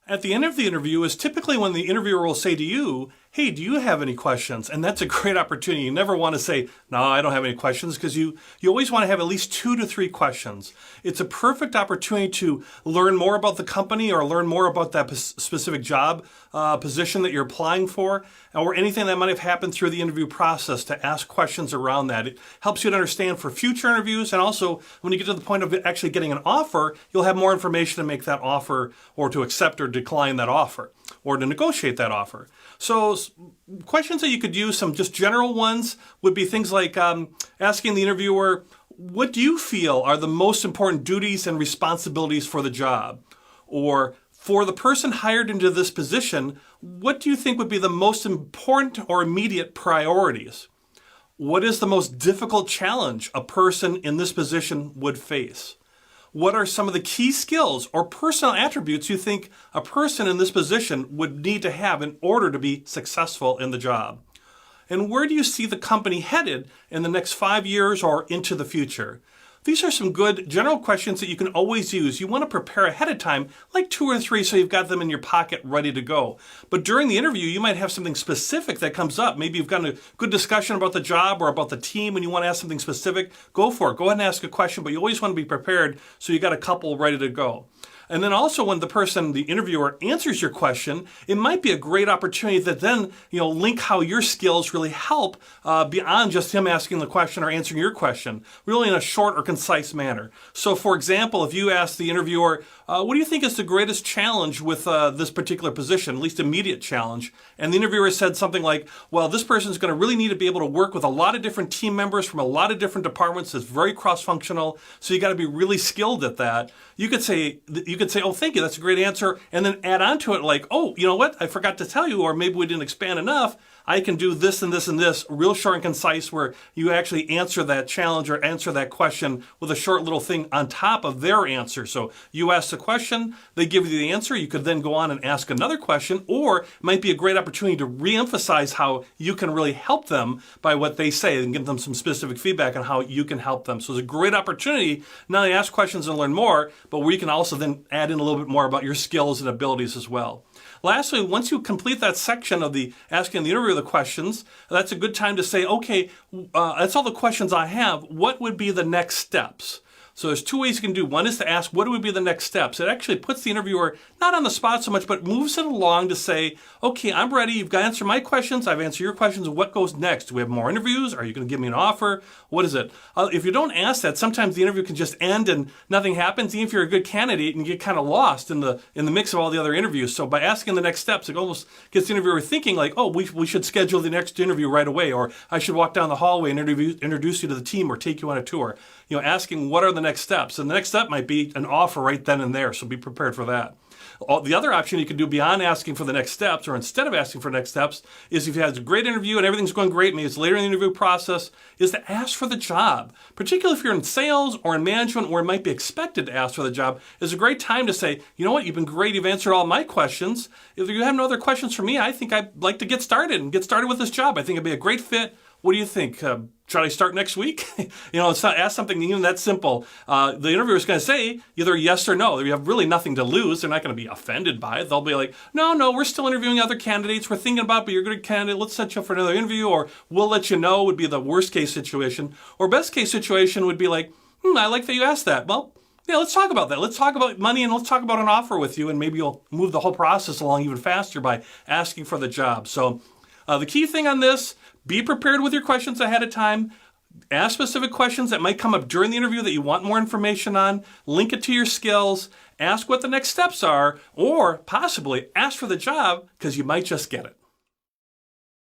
At the end of the interview is typically when the interviewer will say to you, hey, do you have any questions? And that's a great opportunity. You never want to say, no, I don't have any questions, because you always want to have at least 2 to 3 questions. It's a perfect opportunity to learn more about the company or learn more about that specific job position that you're applying for, or anything that might have happened through the interview process, to ask questions around that. It helps you to understand for future interviews, and also when you get to the point of actually getting an offer, you'll have more information to make that offer, or to accept or decline that offer, or to negotiate that offer. So questions that you could use, some just general ones, would be things like asking the interviewer, what do you feel are the most important duties and responsibilities for the job? Or, for the person hired into this position, what do you think would be the most important or immediate priorities? What is the most difficult challenge a person in this position would face? What are some of the key skills or personal attributes you think a person in this position would need to have in order to be successful in the job? And where do you see the company headed in the next 5 years or into the future? These are some good general questions that you can always use. You want to prepare ahead of time, like 2 or 3, so you've got them in your pocket ready to go. But during the interview, you might have something specific that comes up. Maybe you've got a good discussion about the job or about the team and you want to ask something specific. Go for it. Go ahead and ask a question, but you always want to be prepared so you got a couple ready to go. And then also when the interviewer answers your question, it might be a great opportunity that then, link how your skills really help beyond just him asking the question or answering your question, really in a short or concise manner. So for example, if you ask the interviewer, what do you think is the greatest challenge with this particular position, at least immediate challenge? And the interviewer said something like, well, this person is going to really need to be able to work with a lot of different team members from a lot of different departments. It's very cross-functional, so you got to be really skilled at that. You could say, oh, thank you, that's a great answer, and then add on to it like, oh, you know what, I forgot to tell you, or maybe we didn't expand enough. I can do this and this and this, real short and concise, where you actually answer that challenge or answer that question with a short little thing on top of their answer. So you ask the question, they give you the answer. You could then go on and ask another question, or it might be a great opportunity to reemphasize how you can really help them by what they say and give them some specific feedback on how you can help them. So it's a great opportunity not only to ask questions and learn more, but where you can also then add in a little bit more about your skills and abilities as well. Lastly, once you complete that section of the asking the interviewer the questions, that's a good time to say, okay, that's all the questions I have. What would be the next steps? So there's 2 ways you can do. One is to ask, what would be the next steps? It actually puts the interviewer not on the spot so much, but moves it along to say, okay, I'm ready. You've got to answer my questions. I've answered your questions. What goes next? Do we have more interviews? Are you going to give me an offer? What is it? If you don't ask that, sometimes the interview can just end and nothing happens. Even if you're a good candidate, and you get kind of lost in the mix of all the other interviews. So by asking the next steps, it almost gets the interviewer thinking like, oh, we should schedule the next interview right away, or I should walk down the hallway and introduce you to the team or take you on a tour. Asking what are the next steps. And the next step might be an offer right then and there, so be prepared for that. The other option you can do beyond asking for the next steps, or instead of asking for next steps, is if you had a great interview and everything's going great, maybe it's later in the interview process, is to ask for the job. Particularly if you're in sales or in management, where it might be expected to ask for the job, is a great time to say, you know what, you've been great, you've answered all my questions. If you have no other questions for me, I think I'd like to get started with this job. I think it'd be a great fit. What do you think? Should I start next week? It's not ask something even that simple. The interviewer is going to say either yes or no. You have really nothing to lose. They're not going to be offended by it. They'll be like, no, we're still interviewing other candidates. We're thinking about it, but you're a good candidate. Let's set you up for another interview, or we'll let you know, would be the worst case situation. Or best case situation would be like, I like that you asked that. Well, yeah, let's talk about that. Let's talk about money, and let's talk about an offer with you, and maybe you'll move the whole process along even faster by asking for the job. So the key thing on this, be prepared with your questions ahead of time. Ask specific questions that might come up during the interview that you want more information on. Link it to your skills. Ask what the next steps are, or possibly ask for the job because you might just get it.